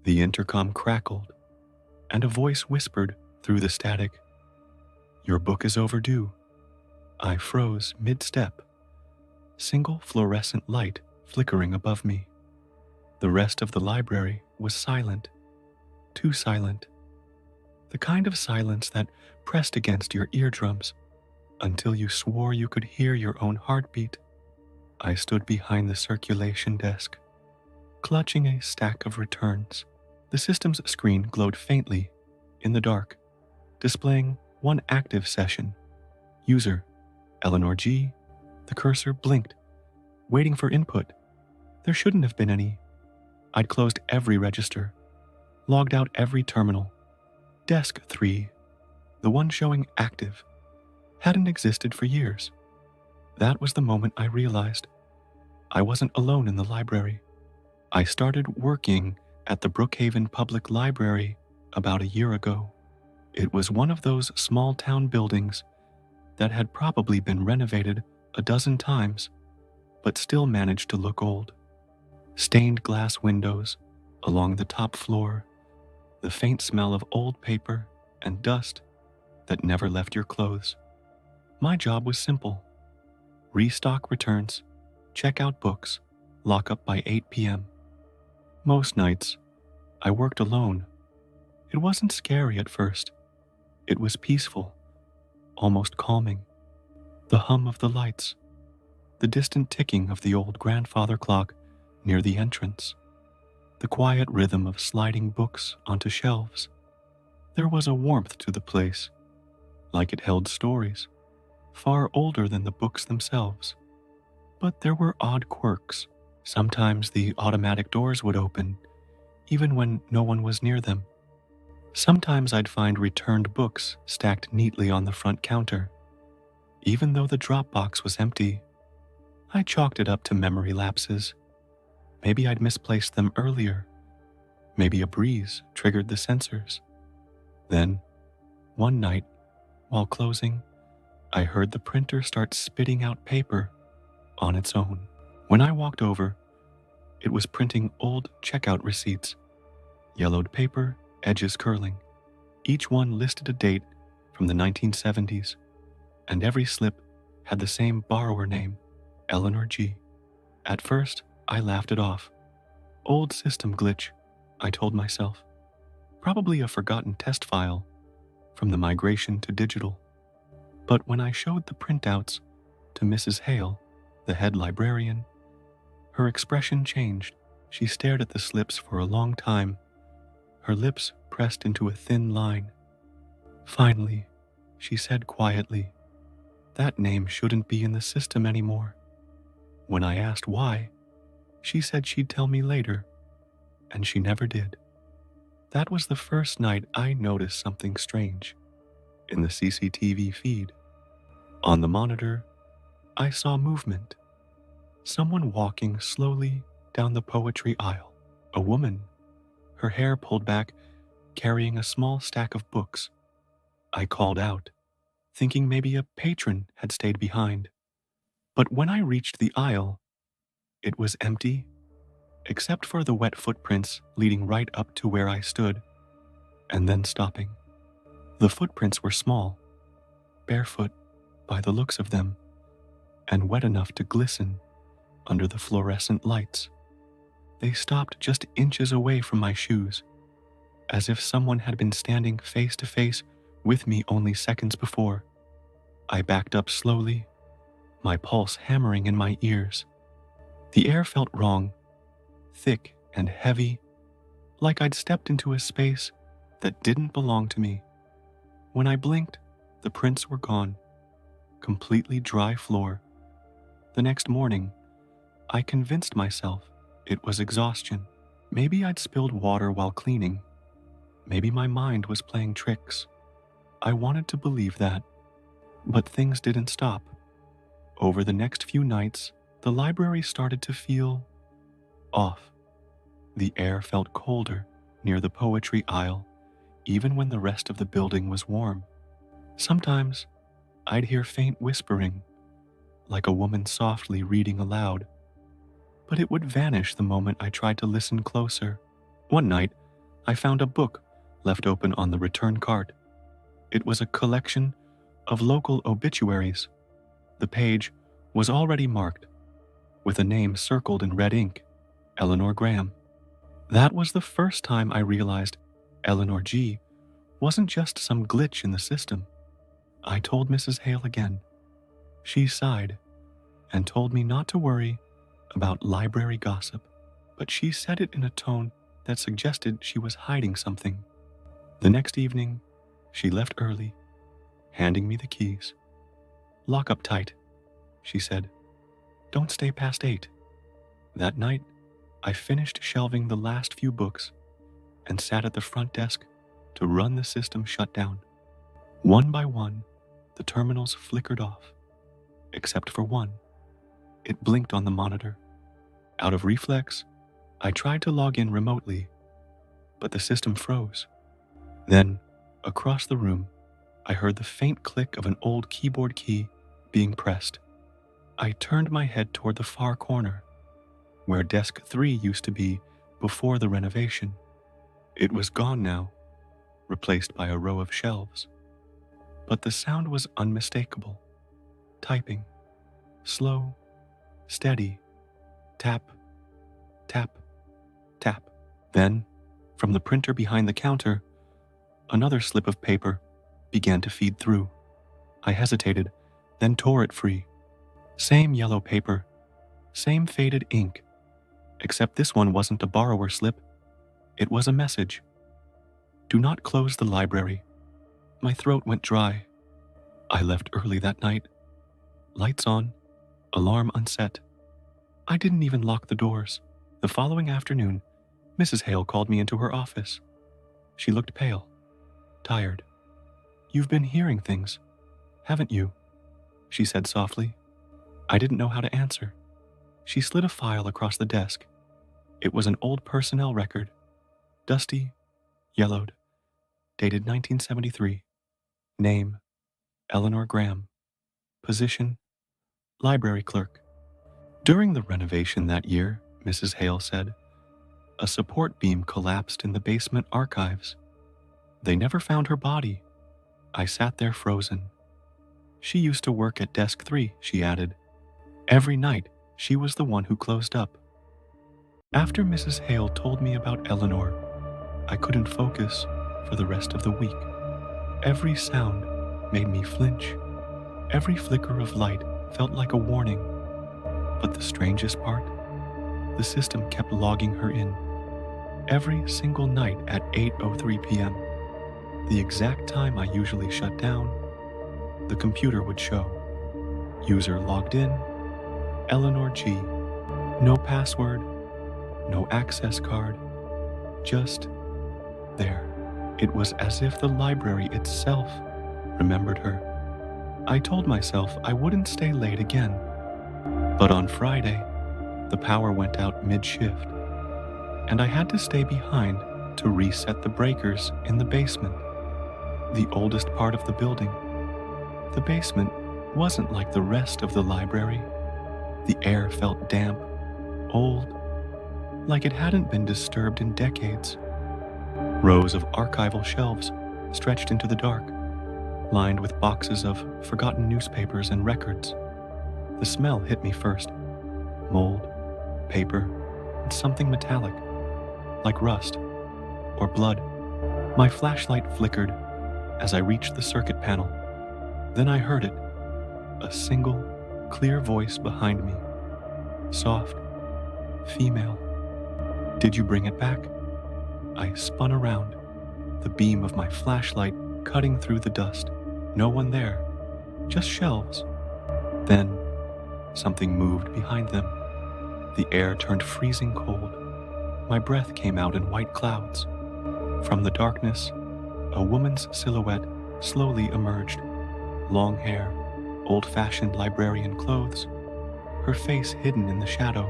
The intercom crackled, and a voice whispered through the static, "Your book is overdue." I froze mid-step, single fluorescent light flickering above me. The rest of the library was silent, too silent. The kind of silence that pressed against your eardrums until you swore you could hear your own heartbeat. I stood behind the circulation desk, clutching a stack of returns. The system's screen glowed faintly in the dark, displaying one active session. User, Eleanor G. The cursor blinked, waiting for input. There shouldn't have been any. I'd closed every register, logged out every terminal. Desk 3, the one showing active, hadn't existed for years. That was the moment I realized I wasn't alone in the library. I started working at the Brookhaven Public Library about a year ago. It was one of those small town buildings that had probably been renovated a dozen times, but still managed to look old. Stained glass windows along the top floor, the faint smell of old paper and dust that never left your clothes. My job was simple: restock returns, check out books, lock up by 8 p.m. Most nights, I worked alone. It wasn't scary at first. It was peaceful, almost calming. The hum of the lights, the distant ticking of the old grandfather clock near the entrance, the quiet rhythm of sliding books onto shelves. There was a warmth to the place, like it held stories, far older than the books themselves. But there were odd quirks. Sometimes the automatic doors would open, even when no one was near them. Sometimes I'd find returned books stacked neatly on the front counter. Even though the drop box was empty, I chalked it up to memory lapses. Maybe I'd misplaced them earlier. Maybe a breeze triggered the sensors. Then, one night, while closing, I heard the printer start spitting out paper on its own. When I walked over, it was printing old checkout receipts, yellowed paper, edges curling. Each one listed a date from the 1970s, and every slip had the same borrower name, Eleanor G. At first, I laughed it off. Old system glitch, I told myself. Probably a forgotten test file from the migration to digital. But when I showed the printouts to Mrs. Hale, the head librarian, her expression changed. She stared at the slips for a long time, her lips pressed into a thin line. Finally, she said quietly, "That name shouldn't be in the system anymore." When I asked why, she said she'd tell me later, and she never did. That was the first night I noticed something strange in the CCTV feed. On the monitor, I saw movement. Someone walking slowly down the poetry aisle. A woman, her hair pulled back, carrying a small stack of books. I called out, thinking maybe a patron had stayed behind. But when I reached the aisle, it was empty, except for the wet footprints leading right up to where I stood, and then stopping. The footprints were small, barefoot by the looks of them, and wet enough to glisten under the fluorescent lights. They stopped just inches away from my shoes, as if someone had been standing face to face with me only seconds before. I backed up slowly, my pulse hammering in my ears. The air felt wrong, thick and heavy, like I'd stepped into a space that didn't belong to me. When I blinked, the prints were gone, completely dry floor. The next morning, I convinced myself it was exhaustion. Maybe I'd spilled water while cleaning. Maybe my mind was playing tricks. I wanted to believe that, but things didn't stop. Over the next few nights, the library started to feel off. The air felt colder near the poetry aisle, even when the rest of the building was warm. Sometimes, I'd hear faint whispering, like a woman softly reading aloud, but it would vanish the moment I tried to listen closer. One night, I found a book left open on the return cart. It was a collection of local obituaries. The page was already marked, with a name circled in red ink, Eleanor Graham. That was the first time I realized Eleanor G wasn't just some glitch in the system. I told Mrs. Hale again. She sighed and told me not to worry about library gossip, but she said it in a tone that suggested she was hiding something. The next evening, she left early, handing me the keys. "Lock up tight," she said. "Don't stay past 8. That night, I finished shelving the last few books and sat at the front desk to run the system shutdown. One by one, the terminals flickered off, except for one. It blinked on the monitor. Out of reflex, I tried to log in remotely, but the system froze. Then, across the room, I heard the faint click of an old keyboard key being pressed. I turned my head toward the far corner, where desk 3 used to be before the renovation. It was gone now, replaced by a row of shelves. But the sound was unmistakable. Typing. Slow, steady. Tap, tap, tap. Then, from the printer behind the counter, another slip of paper began to feed through. I hesitated, then tore it free. Same yellow paper, same faded ink, except this one wasn't a borrower slip. It was a message. "Do not close the library." My throat went dry. I left early that night. Lights on, alarm unset. I didn't even lock the doors. The following afternoon, Mrs. Hale called me into her office. She looked pale, tired. "You've been hearing things, haven't you?" she said softly. I didn't know how to answer. She slid a file across the desk. It was an old personnel record, dusty, yellowed, dated 1973. Name, Eleanor Graham. Position, library clerk. During the renovation that year, Mrs. Hale said, a support beam collapsed in the basement archives. They never found her body. I sat there frozen. She used to work at desk 3, she added. Every night, she was the one who closed up. After Mrs. Hale told me about Eleanor, I couldn't focus for the rest of the week. Every sound made me flinch. Every flicker of light felt like a warning. But the strangest part, the system kept logging her in. Every single night at 8:03 p.m., the exact time I usually shut down, the computer would show. User logged in, Eleanor G. No password, no access card, just there. It was as if the library itself remembered her. I told myself I wouldn't stay late again. But on Friday, the power went out mid-shift, and I had to stay behind to reset the breakers in the basement, the oldest part of the building. The basement wasn't like the rest of the library. The air felt damp, old, like it hadn't been disturbed in decades. Rows of archival shelves stretched into the dark, lined with boxes of forgotten newspapers and records. The smell hit me first. Mold, paper, and something metallic, like rust or blood. My flashlight flickered as I reached the circuit panel. Then I heard it, a single, clear voice behind me. Soft, female. "Did you bring it back?" I spun around, the beam of my flashlight cutting through the dust. No one there, just shelves. Then, something moved behind them. The air turned freezing cold. My breath came out in white clouds. From the darkness, a woman's silhouette slowly emerged. Long hair, old-fashioned librarian clothes, her face hidden in the shadow.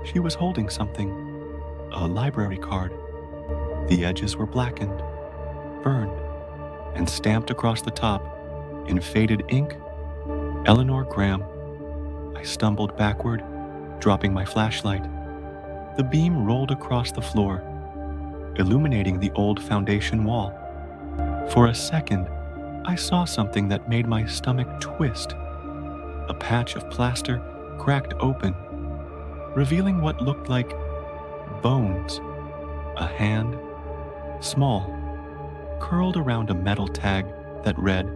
She was holding something, a library card. The edges were blackened, burned, and stamped across the top, in faded ink, Eleanor Graham. I stumbled backward, dropping my flashlight. The beam rolled across the floor. illuminating the old foundation wall. For a second, I saw something that made my stomach twist. A patch of plaster cracked open, revealing what looked like bones. A hand, small, curled around a metal tag that read,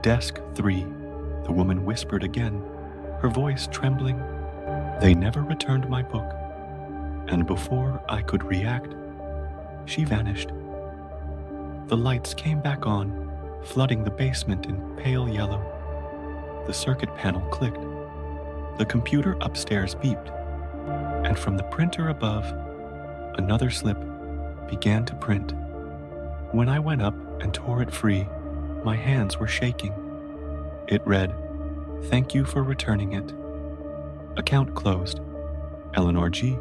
"Desk 3. The woman whispered again, her voice trembling. They never returned my book, and before I could react, she vanished. The lights came back on, flooding the basement in pale yellow. The circuit panel clicked. The computer upstairs beeped, and from the printer above, another slip began to print. When I went up and tore it free, my hands were shaking. It read, "Thank you for returning it. Account closed. Eleanor G."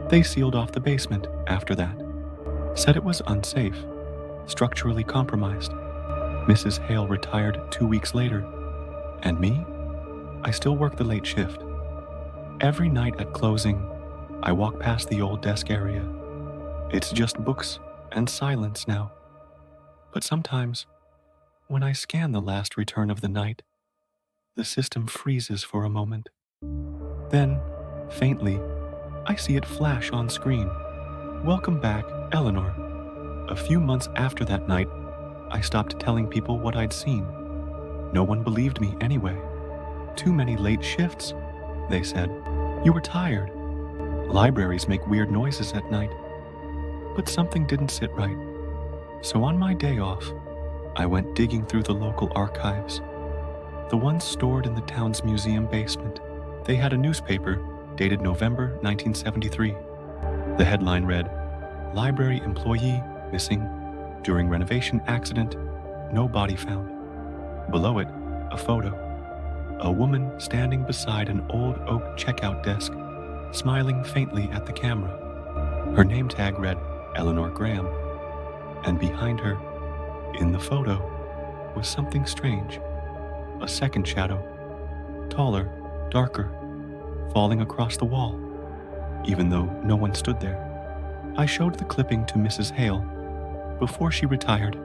They sealed off the basement after that. Said it was unsafe, structurally compromised. Mrs. Hale retired 2 weeks later. And me? I still work the late shift. Every night at closing, I walk past the old desk area. It's just books and silence now. But sometimes, when I scan the last return of the night, the system freezes for a moment. Then, faintly, I see it flash on screen. "Welcome back, Eleanor." A few months after that night, I stopped telling people what I'd seen. No one believed me anyway. "Too many late shifts," they said. "You were tired. Libraries make weird noises at night." But something didn't sit right. So on my day off, I went digging through the local archives. The ones stored in the town's museum basement. They had a newspaper dated November 1973. The headline read, "Library employee missing during renovation accident, no body found." Below it, a photo. A woman standing beside an old oak checkout desk, smiling faintly at the camera. Her name tag read Eleanor Graham, and behind her, in the photo, was something strange. A second shadow, taller, darker, falling across the wall, even though no one stood there. I showed the clipping to Mrs. Hale before she retired.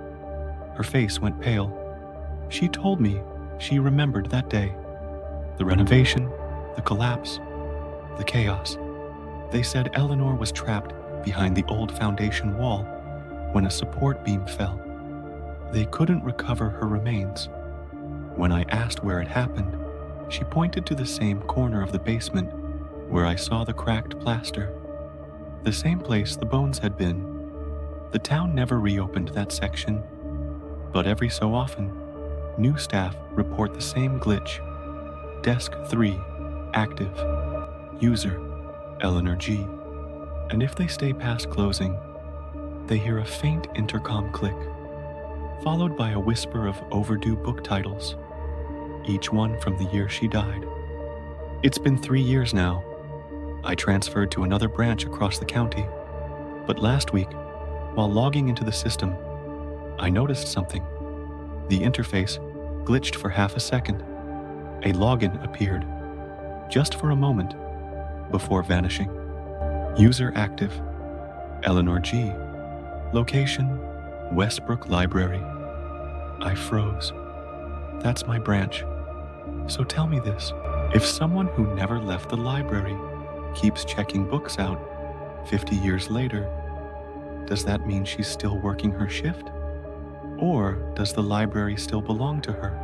Her face went pale. She told me she remembered that day. The renovation, the collapse, the chaos. They said Eleanor was trapped behind the old foundation wall when a support beam fell. They couldn't recover her remains. When I asked where it happened, she pointed to the same corner of the basement where I saw the cracked plaster. The same place the bones had been. The town never reopened that section, but every so often, new staff report the same glitch. Desk 3, active. User, Eleanor G. And if they stay past closing, they hear a faint intercom click, followed by a whisper of overdue book titles, each one from the year she died. It's been 3 years now. I transferred to another branch across the county, but last week, while logging into the system, I noticed something. The interface glitched for half a second. A login appeared, just for a moment, before vanishing. User active, Eleanor G. Location, Westbrook Library. I froze. That's my branch. So tell me this, if someone who never left the library keeps checking books out 50 years later, does that mean she's still working her shift? Or does the library still belong to her?